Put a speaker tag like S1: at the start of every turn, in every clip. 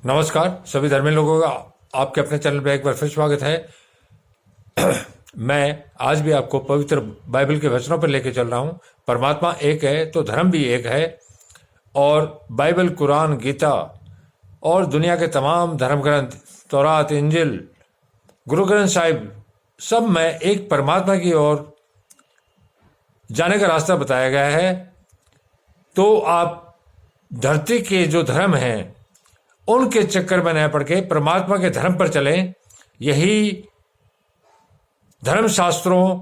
S1: नमस्कार सभी धर्मी लोगों का आपके अपने चैनल पर एक बार फिर स्वागत है। मैं आज भी आपको पवित्र बाइबल के वचनों पर लेके चल रहा हूं। परमात्मा एक है तो धर्म भी एक है, और बाइबल, कुरान, गीता और दुनिया के तमाम धर्म ग्रंथ, तौरात, इंजिल, गुरु ग्रंथ साहिब, सब में एक परमात्मा की ओर जाने का रास्ता बताया गया है। तो आप धरती के जो धर्म हैं उनके चक्कर में न पड़ के परमात्मा के धर्म पर चलें। यही धर्मशास्त्रों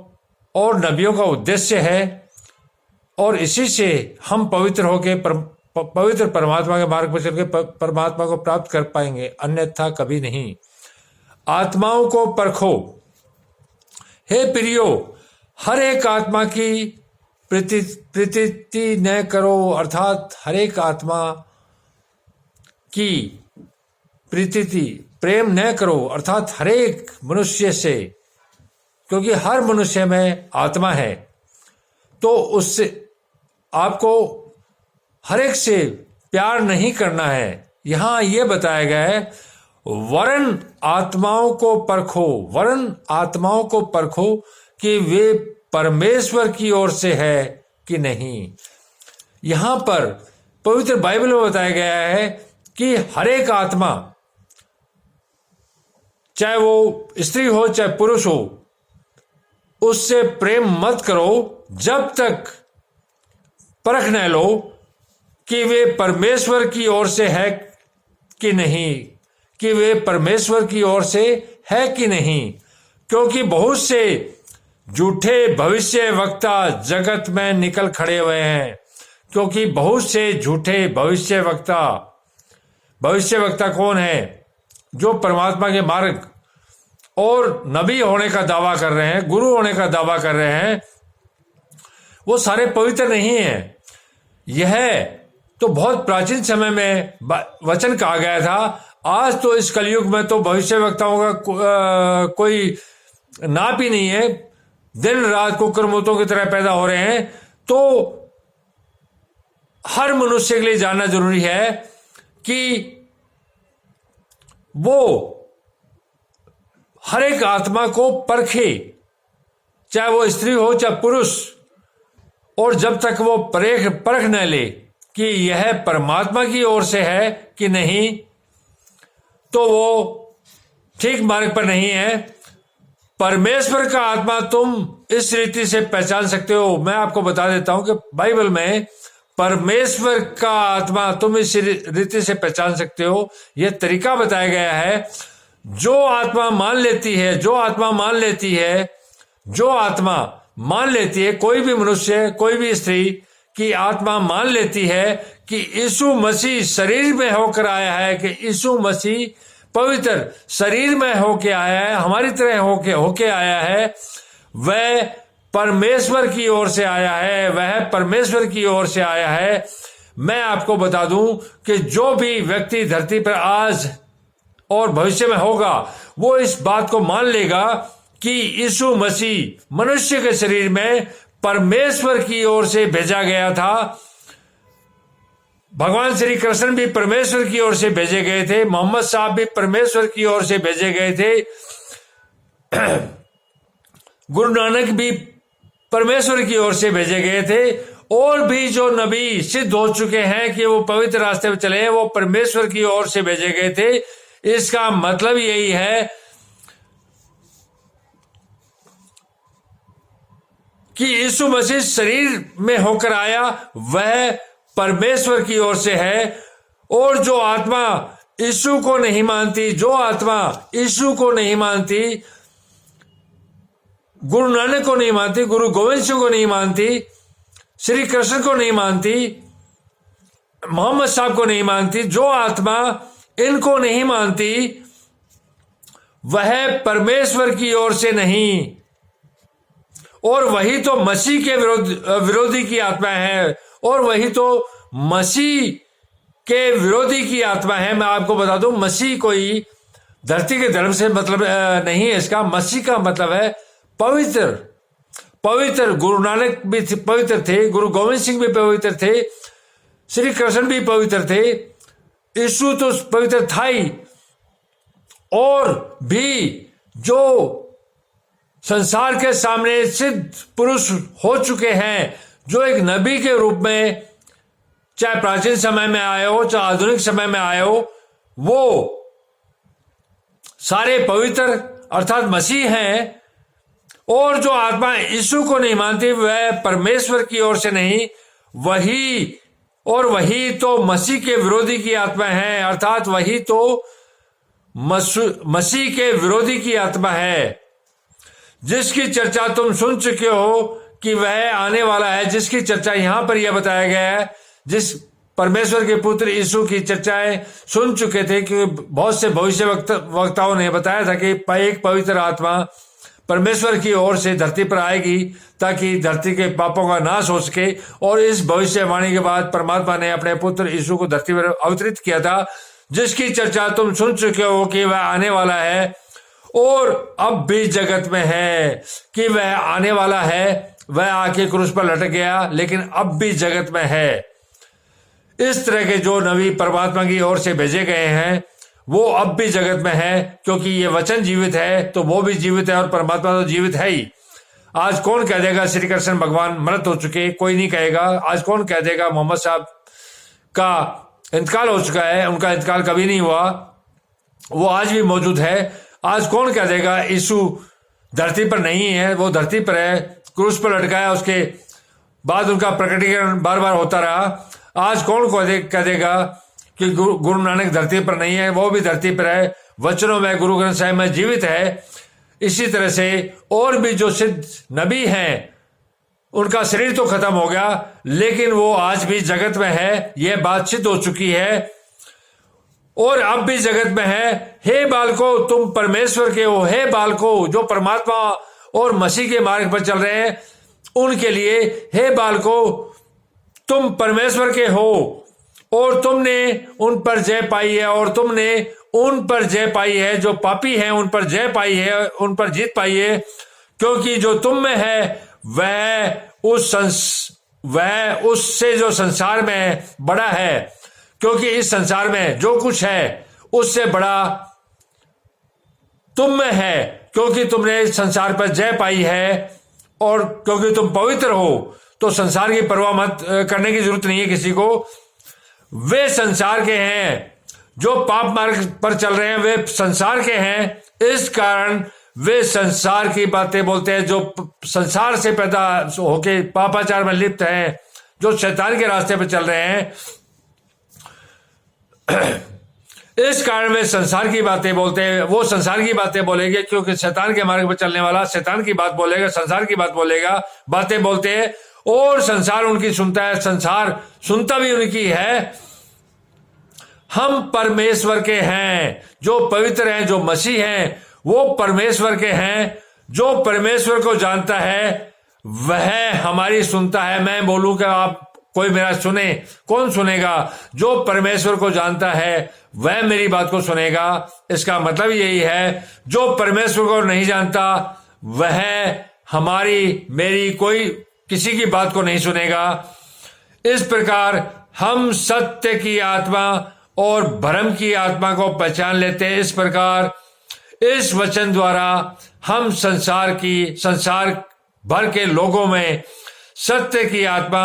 S1: और नबियों का उद्देश्य है, और इसी से हम पवित्र होकर पवित्र परमात्मा के मार्ग पर चल के परमात्मा को प्राप्त कर पाएंगे, अन्यथा कभी नहीं। आत्माओं को परखो, हे प्रियो, हर एक आत्मा की प्रीति न करो, अर्थात हर एक आत्मा की प्रेम न करो, अर्थात हर एक मनुष्य से, क्योंकि हर मनुष्य में आत्मा है। तो उससे आपको हर एक से प्यार नहीं करना है। यहां यह बताया गया है, वरन आत्माओं को परखो, वरन आत्माओं को परखो कि वे परमेश्वर की ओर से है कि नहीं। यहां पर पवित्र बाइबल में बताया गया है कि हर एक आत्मा, चाहे वो स्त्री हो चाहे पुरुष हो, उससे प्रेम मत करो जब तक परख न लो कि वे परमेश्वर की ओर से है कि नहीं, कि वे परमेश्वर की ओर से है कि नहीं। क्योंकि बहुत से झूठे भविष्य वक्ता जगत में निकल खड़े हुए हैं। क्योंकि बहुत से झूठे भविष्य वक्ता कौन है? जो परमात्मा के मार्ग और नबी होने का दावा कर रहे हैं, गुरु होने का दावा कर रहे हैं, वो सारे पवित्र नहीं हैं। यह तो बहुत प्राचीन समय में वचन कहा गया था। आज तो इस कलयुग में तो भविष्य वक्ताओं का कोई नाप ही नहीं है। दिन रात कुकरमुतों की तरह पैदा हो रहे हैं। तो हर मनुष्य के लिए जानना जरूरी है कि वो हर एक आत्मा को परखे, चाहे वो स्त्री हो चाहे पुरुष, और जब तक वो परख न ले कि यह परमात्मा की ओर से है कि नहीं, तो वो ठीक मार्ग पर नहीं है। परमेश्वर का आत्मा तुम इस रीति से पहचान सकते हो। मैं आपको बता देता हूं कि बाइबल में परमेश्वर का आत्मा तुम इस रीति से पहचान सकते हो, यह तरीका बताया गया है। जो आत्मा मान लेती है, कोई भी मनुष्य, कोई भी स्त्री की आत्मा मान लेती है कि यीशु मसीह शरीर में होकर आया है, कि यीशु मसीह पवित्र शरीर में होके आया है, हमारी तरह होके आया है, वह परमेश्वर की ओर से आया है, मैं आपको बता दूं कि जो भी व्यक्ति धरती पर आज और भविष्य में होगा, वो इस बात को मान लेगा कि यीशु मसीह मनुष्य के शरीर में परमेश्वर की ओर से भेजा गया था। भगवान श्री कृष्ण भी परमेश्वर की ओर से भेजे गए थे, मोहम्मद साहब भी परमेश्वर की ओर से भेजे गए थे, गुरु नानक भी परमेश्वर की ओर से भेजे गए थे, और भी जो नबी सिद्ध हो चुके हैं कि वो पवित्र रास्ते पर चले, वो परमेश्वर की ओर से भेजे गए थे। इसका मतलब यही है कि यीशु मसीह शरीर में होकर आया, वह परमेश्वर की ओर से है। और जो आत्मा यीशु को नहीं मानती, गुरु नानक को नहीं मानती, गुरु गोविंद सिंह को नहीं मानती, श्री कृष्ण को नहीं मानती, मोहम्मद साहब को नहीं मानती, जो आत्मा इनको नहीं मानती, वह परमेश्वर की ओर से नहीं। और वही तो मसीह के विरोधी की आत्मा है, और वही तो मसीह के विरोधी की आत्मा है। मैं आपको बता दूं, मसीह कोई धरती के धर्म से मतलब नहीं है। इसका मसीह का मतलब है पवित्र। गुरु नानक भी पवित्र थे, गुरु गोविंद सिंह भी पवित्र थे, श्री कृष्ण भी पवित्र थे, यीशु तो पवित्र था ही, और भी जो संसार के सामने सिद्ध पुरुष हो चुके हैं, जो एक नबी के रूप में चाहे प्राचीन समय में आए हो चाहे आधुनिक समय में आए हो, वो सारे पवित्र अर्थात मसीह हैं। और जो आत्मा यीशु को नहीं मानती वह परमेश्वर की ओर से नहीं, वही तो मसीह के विरोधी की आत्मा है, अर्थात वही तो मसीह के विरोधी की आत्मा है, जिसकी चर्चा तुम सुन चुके हो कि वह आने वाला है। जिसकी चर्चा यहां पर यह बताया गया है, जिस परमेश्वर के पुत्र यीशु की चर्चाएं सुन चुके थे कि बहुत से भविष्य वक्ताओं ने बताया था कि एक पवित्र आत्मा परमेश्वर की ओर से धरती पर आएगी ताकि धरती के पापों का नाश हो सके। और इस भविष्यवाणी के बाद परमात्मा ने अपने पुत्र यीशु को धरती पर अवतरित किया था, जिसकी चर्चा तुम सुन चुके हो कि वह आने वाला है और अब भी जगत में है कि वह आने वाला है। वह आके क्रूस पर लटक गया लेकिन अब भी जगत में है। इस तरह के जो नबी परमात्मा की ओर से भेजे गए हैं वो अब भी जगत में है, क्योंकि ये वचन जीवित है तो वो भी जीवित है और परमात्मा तो जीवित है ही। आज कौन कह देगा श्री कृष्ण भगवान मृत हो चुके? कोई नहीं कहेगा। आज कौन कह देगा मोहम्मद साहब का इंतकाल हो चुका है? उनका इंतकाल कभी नहीं हुआ, वो आज भी मौजूद है। आज कौन कह देगा यीशु धरती पर नहीं है? वो धरती पर है, क्रूस पर लटकाया, उसके बाद उनका प्रकटीकरण बार बार होता रहा। आज कौन कह देगा कि गुरु नानक धरती पर नहीं है? वो भी धरती पर है, वचनों में गुरु ग्रंथ साहिब में जीवित है। इसी तरह से और भी जो सिद्ध नबी हैं उनका शरीर तो खत्म हो गया लेकिन वो आज भी जगत में है, यह बात सिद्ध हो चुकी है और अब भी जगत में है। हे बालको तुम परमेश्वर के हो, हे बालको जो परमात्मा और मसीह के मार्ग पर चल रहे हैं उनके लिए, हे बालको तुम परमेश्वर के हो और तुमने उन पर जय पाई है, और तुमने उन पर जय पाई है जो पापी हैं, उन पर जय पाई है, उन पर जीत पाई है, क्योंकि जो तुम में है वह उससे जो संसार में बड़ा है। क्योंकि इस संसार में जो कुछ है उससे बड़ा तुम में है, क्योंकि तुमने संसार पर जय पाई है और क्योंकि तुम पवित्र हो तो संसार की परवाह मत करने की जरूरत नहीं है किसी को। वे संसार के हैं जो पाप मार्ग पर चल रहे हैं, वे संसार के हैं, इस कारण वे संसार की बातें बोलते हैं। जो संसार से पैदा होके पापाचार में लिप्त हैं, जो शैतान के रास्ते पर चल रहे हैं, इस कारण वे संसार की बातें बोलते हैं। वो संसार की बातें बोलेंगे क्योंकि शैतान के मार्ग पर चलने वाला शैतान की बात बोलेगा, संसार की बात बोलेगा, बातें बोलते हैं और संसार उनकी सुनता है, संसार सुनता भी उनकी है। हम परमेश्वर के हैं, जो पवित्र हैं, जो मसीह हैं, वो परमेश्वर के हैं। जो परमेश्वर को जानता है वह हमारी सुनता है। मैं बोलूं कि आप कोई मेरा सुने, कौन सुनेगा? जो परमेश्वर को जानता है वह मेरी बात को सुनेगा। इसका मतलब यही है, जो परमेश्वर को नहीं जानता वह हमारी मेरी कोई किसी की बात को नहीं सुनेगा। इस प्रकार हम सत्य की आत्मा और भ्रम की आत्मा को पहचान लेते हैं। इस प्रकार इस वचन द्वारा हम संसार भर के लोगों में सत्य की आत्मा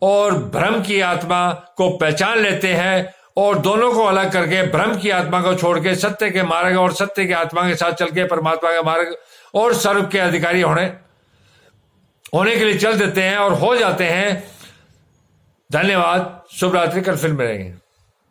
S1: और भ्रम की आत्मा को पहचान लेते हैं और दोनों को अलग करके भ्रम की आत्मा को छोड़ के सत्य के मार्ग और सत्य की आत्मा के साथ चल के परमात्मा के मार्ग और स्वर्ग के अधिकारी होने के लिए चल देते हैं और हो जाते हैं। धन्यवाद। शुभ रात्रि। कल फिर मिलेंगे।